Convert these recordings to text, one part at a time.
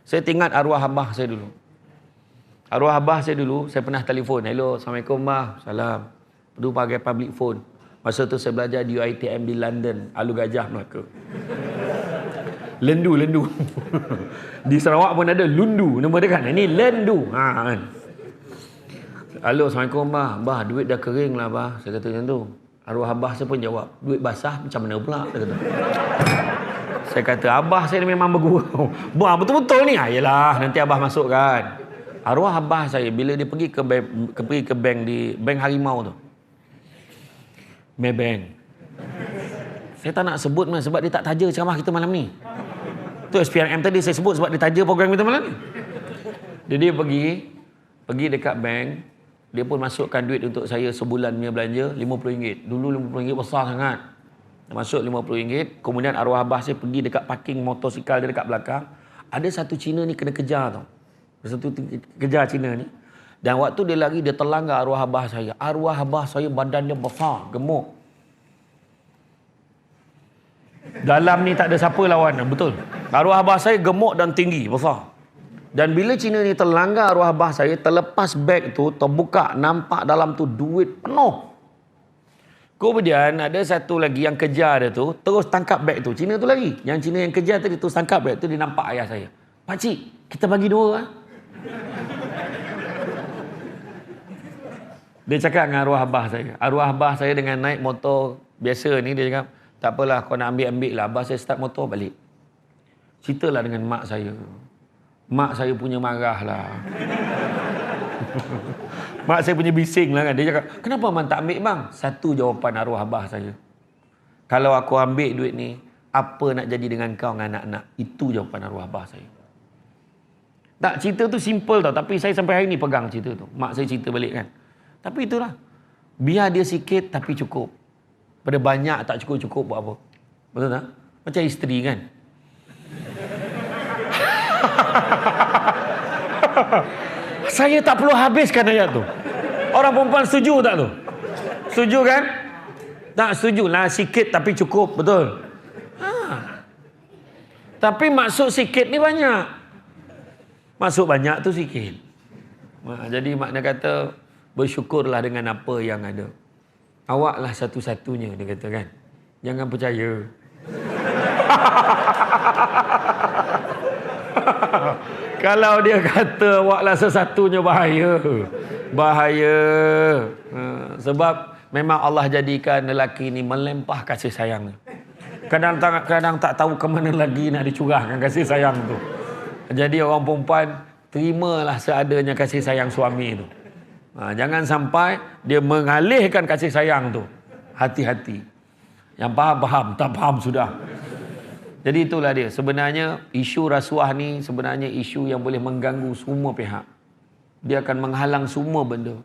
Saya ingat arwah abah saya dulu. Arwah abah saya dulu, saya pernah telefon. Hello, Assalamualaikum bah. Salam. Perlu pakai public phone. Masa tu saya belajar di UiTM di London, Alu Gajah, Melaka. Lendu. Di Sarawak pun ada Lundu, nama dia kan. Ini Lendu. Kan. Halo, Assalamualaikum bah. Bah, duit dah kering lah bah. Saya kata macam tu. Arwah abah saya pun jawab, duit basah macam mana pula? Dia kata. Saya kata, abah saya ni memang bergurau. Bah, betul-betul ni? Yelah, nanti abah masuk kan. Arwah abah saya, bila dia pergi ke bank di Bank Harimau tu. Maybank. Saya tak nak sebut sebab dia tak taja ceramah kita malam ni. Tu SPRM tadi saya sebut sebab dia taja program kita malam ni. Dia pergi dekat bank, dia pun masukkan duit untuk saya sebulan punya belanja RM50. Dulu RM50 besar sangat. Masuk RM50, kemudian arwah abah saya pergi dekat parking motosikal dia dekat belakang. Ada satu Cina ni kena kejar tau. Satu kejar Cina ni. Dan waktu dia lari, dia terlanggar arwah abah saya. Arwah abah saya badan dia besar, gemuk. Dalam ni tak ada siapa lawan, betul. Arwah abah saya gemuk dan tinggi, besar. Dan bila Cina ni terlanggar arwah abah saya, terlepas beg tu, terbuka, nampak dalam tu duit penuh. Kemudian ada satu lagi yang kejar dia tu, terus tangkap beg tu. Cina tu lagi. Yang Cina yang kejar tadi terus tangkap beg tu, dia nampak ayah saya. Pakcik, kita bagi dua lah. Dia cakap dengan arwah abah saya. Arwah abah saya dengan naik motor biasa ni, dia cakap, tak apalah, kau nak ambil lah. Abah saya start motor balik. Ceritalah dengan mak saya. Mak saya punya marah lah. Mak saya punya bising lah kan. Dia cakap, kenapa abang tak ambil bang? Satu jawapan arwah abah saya. Kalau aku ambil duit ni, apa nak jadi dengan kau dengan anak-anak? Itu jawapan arwah abah saya. Tak, cerita tu simple tau. Tapi saya sampai hari ni pegang cerita tu. Mak saya cerita balik kan. Tapi itulah. Biar dia sikit tapi cukup. Pada banyak tak cukup-cukup buat apa? Betul tak? Macam isteri kan. Saya tak perlu habiskan ayat tu. Orang perempuan setuju tak tu? Setuju kan? Tak setuju lah, sikit tapi cukup, betul. Tapi maksud sikit ni banyak. Maksud banyak tu sikit. Jadi makna kata, bersyukurlah dengan apa yang ada. Awaklah satu-satunya, dia kata kan. Jangan percaya. Kalau dia kata awaklah sesatunya, bahaya. Bahaya. Sebab memang Allah jadikan lelaki ni melempah kasih sayang. Kadang-kadang tak tahu ke mana lagi nak dicurahkan kasih sayang tu. Jadi orang perempuan, terimalah seadanya kasih sayang suami tu. Jangan sampai dia mengalihkan kasih sayang tu. Hati-hati. Yang faham, tak faham sudah. Jadi itulah dia. Sebenarnya isu rasuah ni sebenarnya isu yang boleh mengganggu semua pihak. Dia akan menghalang semua benda.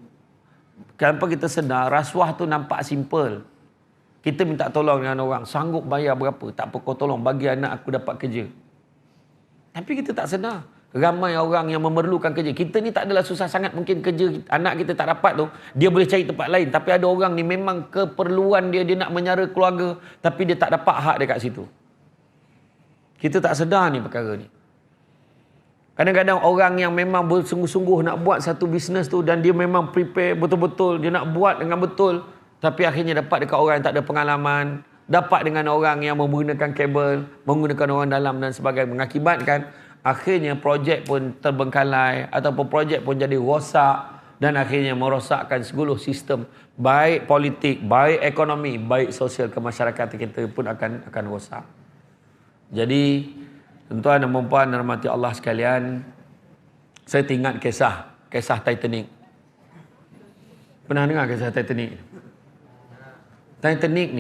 Kenapa kita sedar rasuah tu nampak simple. Kita minta tolong dengan orang, sanggup bayar berapa? Tak apa, kau tolong bagi anak aku dapat kerja. Tapi kita tak sedar. Ramai orang yang memerlukan kerja. Kita ni tak adalah susah sangat mungkin kerja anak kita tak dapat tu. Dia boleh cari tempat lain. Tapi ada orang ni memang keperluan dia nak menyara keluarga. Tapi dia tak dapat hak dekat situ. Kita tak sedar ni perkara ni. Kadang-kadang orang yang memang bersungguh-sungguh nak buat satu bisnes tu. Dan dia memang prepare betul-betul. Dia nak buat dengan betul. Tapi akhirnya dapat dekat orang yang tak ada pengalaman. Dapat dengan orang yang menggunakan kabel. Menggunakan orang dalam dan sebagainya. Mengakibatkan akhirnya projek pun terbengkalai ataupun projek pun jadi rosak dan akhirnya merosakkan seluruh sistem baik politik, baik ekonomi, baik sosial kemasyarakatan kita pun akan rosak. Jadi tuan-tuan dan puan-puan rahmati Allah sekalian, saya teringat kisah Titanic. Pernah dengar kisah Titanic? Titanic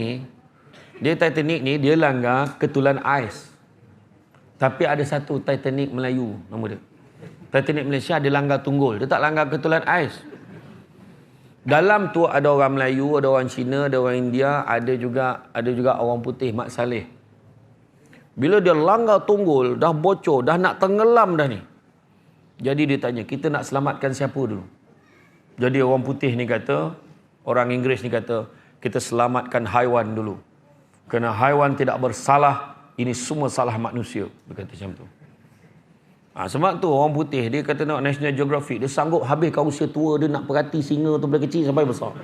ni dia langgar ketulan ais. Tapi ada satu Titanic Melayu nama dia. Titanic Malaysia dia langgar tunggul. Dia tak langgar ketulan ais. Dalam tu ada orang Melayu, ada orang Cina, ada orang India, ada juga orang putih, Mat Saleh. Bila dia langgar tunggul, dah bocor, dah nak tenggelam dah ni. Jadi dia tanya, kita nak selamatkan siapa dulu? Jadi orang putih ni kata, orang Inggeris ni kata, kita selamatkan haiwan dulu. Kerana haiwan tidak bersalah. Ini semua salah manusia. Dia kata macam tu. Sebab tu orang putih dia kata tengok National Geographic, dia sanggup habiskan usia tua dia nak perhati singa tu dari kecil sampai besar.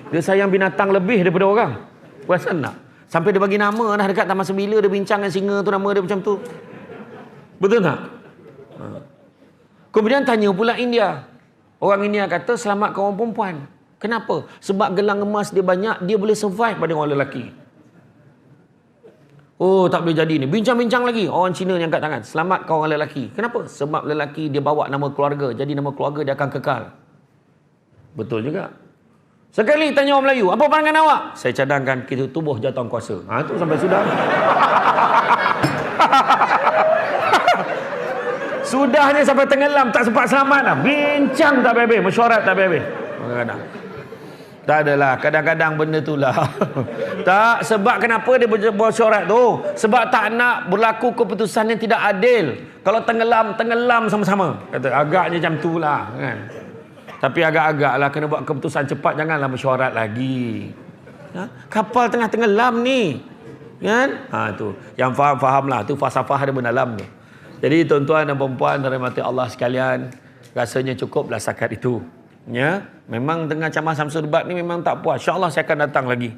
Dia sayang binatang lebih daripada orang. Perasan tak? Sampai dia bagi nama dah dekat Taman Sembilan, dia bincang dengan singa tu, nama dia macam tu. Betul tak? Kemudian tanya pula India. Orang India kata selamatkan orang perempuan. Kenapa? Sebab gelang emas dia banyak, dia boleh survive pada orang lelaki. Oh, tak boleh jadi ni. Bincang-bincang lagi. Orang Cina yang angkat tangan. Selamatkan orang lelaki. Kenapa? Sebab lelaki dia bawa nama keluarga. Jadi nama keluarga dia akan kekal. Betul juga. Sekali tanya orang Melayu, apa pandangan awak? Saya cadangkan kita tubuh jatuh kuasa. Tu sampai sudah. Sudahnya sampai tenggelam, tak sempat selamat dah. Bincang tak habis, mesyuarat tak habis. Kadang-kadang. Tak adalah, kadang-kadang benda tu lah. Tak, sebab kenapa dia bersyarat tu? Sebab tak nak berlaku keputusan yang tidak adil. Kalau tenggelam, tenggelam sama-sama. Kata, agaknya macam tu lah. Kan? Tapi agak-agak lah kena buat keputusan cepat, janganlah mesyuarat lagi. Kapal tengah tenggelam ni. Kan? Tu. Yang faham lah, tu falsafah dia mendalam tu. Jadi tuan-tuan dan puan-puan rahmati Allah sekalian, rasanya cukuplah setakat itu. Ya, memang tengah ceramah Samsul Debat ni memang tak puas. InsyaAllah saya akan datang lagi.